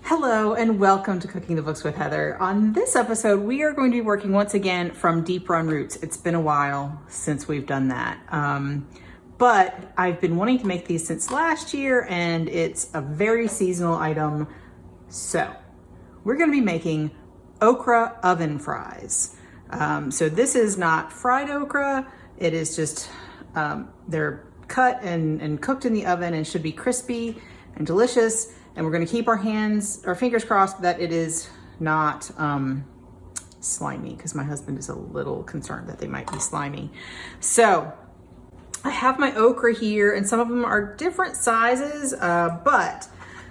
Hello and welcome to Cooking the Books with Heather. On this episode, we are going to be working once again from deep run roots. It's been a while since we've done that. But I've been wanting to make these since last year and it's a very seasonal item. So we're going to be making okra oven fries. So this is not fried okra. It is just, they're cut and cooked in the oven and should be crispy and delicious. And we're gonna keep our fingers crossed that it is not slimy, because my husband is a little concerned that they might be slimy. So I have my okra here, and some of them are different sizes,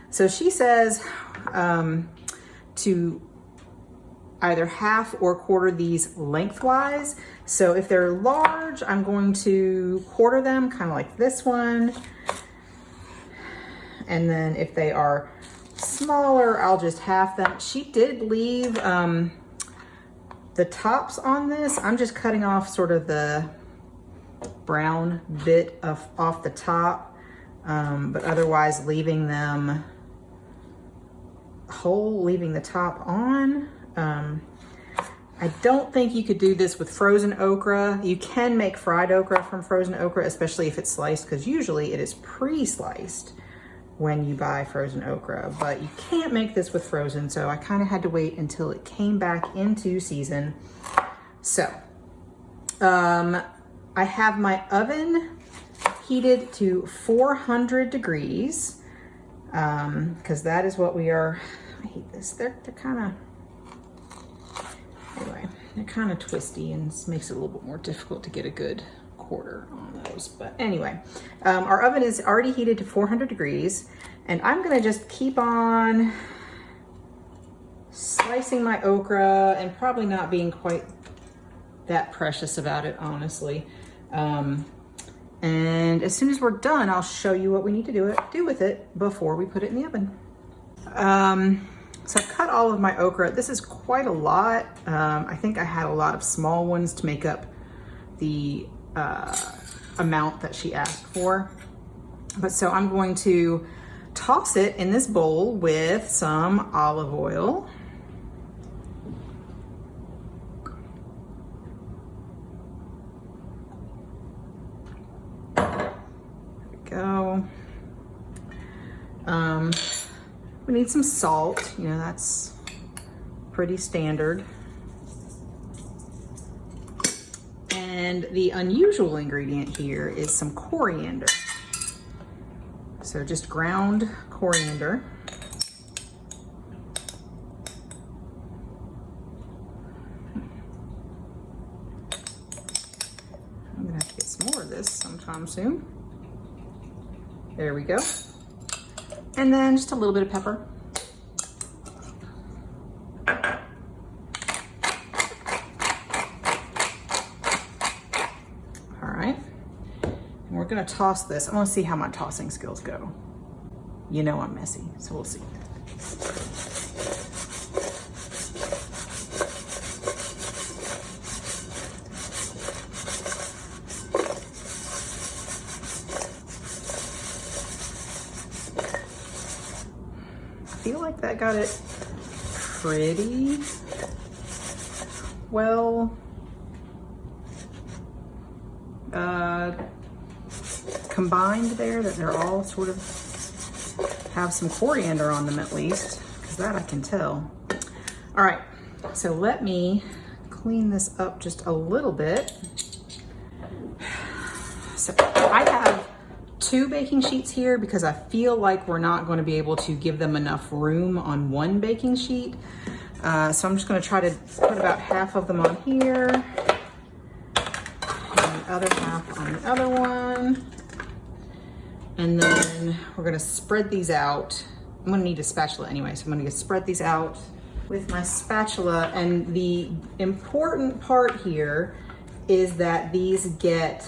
so she says to either half or quarter these lengthwise. So if they're large, I'm going to quarter them, kind of like this one. And then if they are smaller, I'll just half them. She did leave the tops on this. I'm just cutting off sort of the brown bit off the top, but otherwise leaving them whole, leaving the top on. I don't think you could do this with frozen okra. You can make fried okra from frozen okra, especially if it's sliced, because usually it is pre-sliced when you buy frozen okra, but you can't make this with frozen, so I kind of had to wait until it came back into season. So I have my oven heated to 400 degrees because that is what we are. I hate this. They're kind of twisty, and this makes it a little bit more difficult to get a good quarter on those. But anyway, our oven is already heated to 400 degrees, and I'm gonna just keep on slicing my okra and probably not being quite that precious about it, honestly. And as soon as we're done, I'll show you what we need to do with it before we put it in the oven. So I've cut all of my okra. This is quite a lot. I think I had a lot of small ones to make up the amount that she asked for. But so I'm going to toss it in this bowl with some olive oil. There we go. We need some salt, you know, that's pretty standard. And the unusual ingredient here is some coriander. So just ground coriander. I'm gonna have to get some more of this sometime soon. There we go. And then just a little bit of pepper. We're gonna toss this. I wanna see how my tossing skills go. You know I'm messy, so we'll see. I feel like that got it pretty well combined there, that they're all sort of have some coriander on them at least, because that I can tell. All right, so let me clean this up just a little bit. So I have 2 baking sheets here because I feel like we're not going to be able to give them enough room on one baking sheet. So I'm just going to try to put about half of them on here and the other half on the other one. And then we're gonna spread these out. I'm gonna need a spatula anyway, so I'm gonna spread these out with my spatula. And the important part here is that these get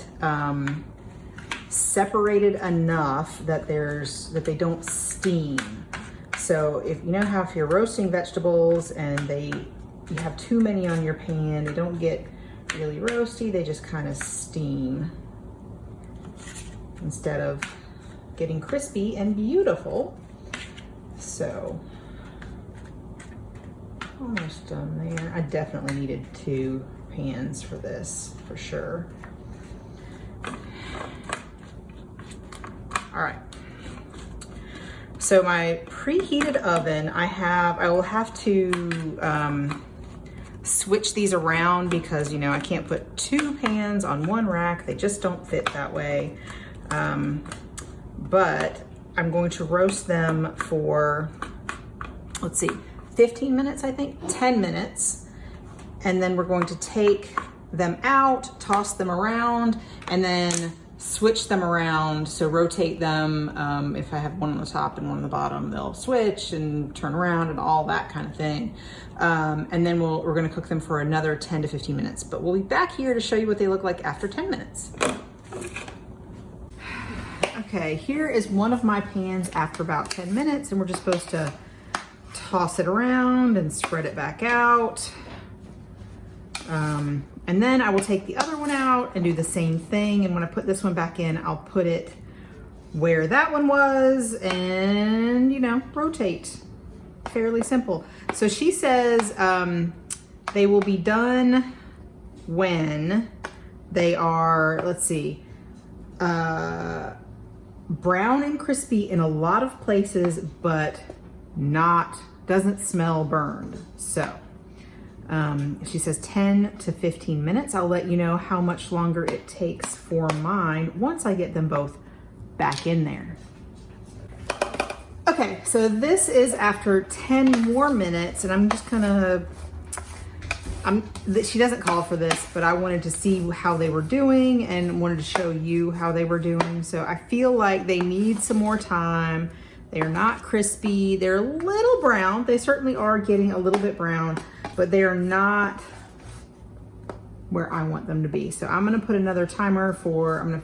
separated enough that they don't steam. So if you know how if you're roasting vegetables and you have too many on your pan, they don't get really roasty, they just kind of steam instead of getting crispy and beautiful. So almost done there. I definitely needed 2 pans for this, for sure. All right. So my preheated oven, I will have to switch these around because, you know, I can't put 2 pans on one rack. They just don't fit that way. But I'm going to roast them for, let's see, 15 minutes, I think, 10 minutes. And then we're going to take them out, toss them around, and then switch them around. So rotate them. If I have one on the top and one on the bottom, they'll switch and turn around and all that kind of thing. And then we're gonna cook them for another 10 to 15 minutes. But we'll be back here to show you what they look like after 10 minutes. Okay, here is one of my pans after about 10 minutes, and we're just supposed to toss it around and spread it back out. And then I will take the other one out and do the same thing. And when I put this one back in, I'll put it where that one was and, you know, rotate. Fairly simple. So she says they will be done when they are, let's see, brown and crispy in a lot of places, but doesn't smell burned. So she says 10 to 15 minutes. I'll let you know how much longer it takes for mine once I get them both back in there. Okay, so this is after 10 more minutes, and I'm just she doesn't call for this, but I wanted to see how they were doing and wanted to show you how they were doing. So I feel like they need some more time. They are not crispy. They're a little brown. They certainly are getting a little bit brown, but they are not where I want them to be. So I'm gonna put another timer I'm gonna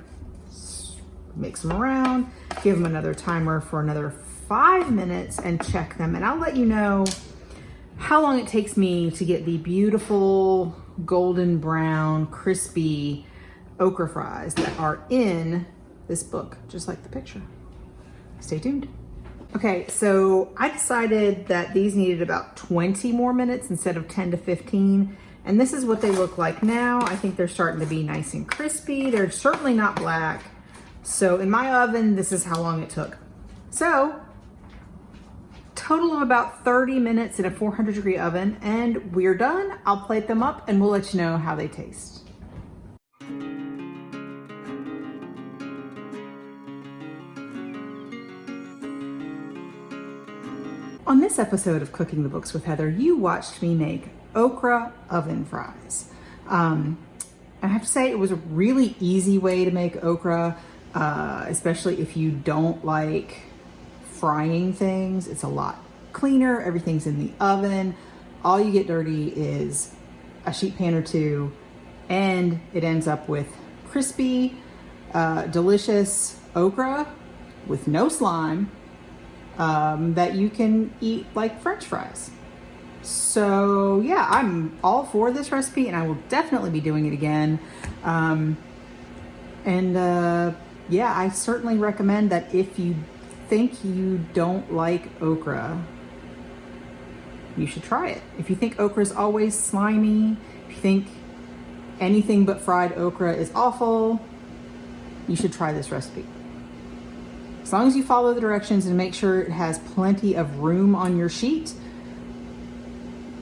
mix them around, give them another timer for another 5 minutes and check them. And I'll let you know how long it takes me to get the beautiful golden brown, crispy okra fries that are in this book, just like the picture. Stay tuned. Okay, so I decided that these needed about 20 more minutes instead of 10 to 15. And this is what they look like now. I think they're starting to be nice and crispy. They're certainly not black. So in my oven, this is how long it took. So total of about 30 minutes in a 400-degree oven, and we're done. I'll plate them up and we'll let you know how they taste. On this episode of Cooking the Books with Heather, you watched me make okra oven fries. I have to say it was a really easy way to make okra, especially if you don't like frying things. It's a lot cleaner. Everything's in the oven. All you get dirty is a sheet pan or two, and it ends up with crispy, delicious okra with no slime, that you can eat like French fries. So yeah, I'm all for this recipe, and I will definitely be doing it again. Yeah, I certainly recommend that if you think you don't like okra, you should try it. If you think okra is always slimy, if you think anything but fried okra is awful, you should try this recipe. As long as you follow the directions and make sure it has plenty of room on your sheet,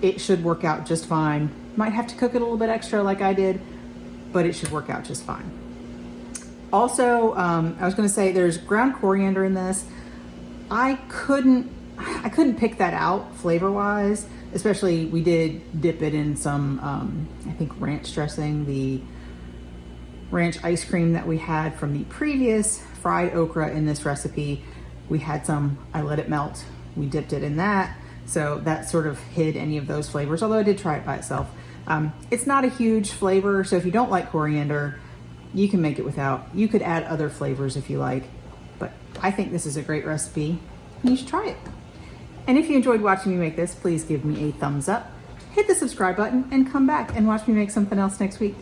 it should work out just fine. Might have to cook it a little bit extra like I did, but it should work out just fine. Also, I was gonna say there's ground coriander in this. I couldn't pick that out flavor-wise, especially we did dip it in some, I think ranch dressing, the ranch ice cream that we had from the previous fried okra in this recipe. We had some, I let it melt. We dipped it in that. So that sort of hid any of those flavors, although I did try it by itself. It's not a huge flavor, so if you don't like coriander, you can make it without. You could add other flavors if you like, but I think this is a great recipe. You should try it. And if you enjoyed watching me make this, please give me a thumbs up, hit the subscribe button, and come back and watch me make something else next week.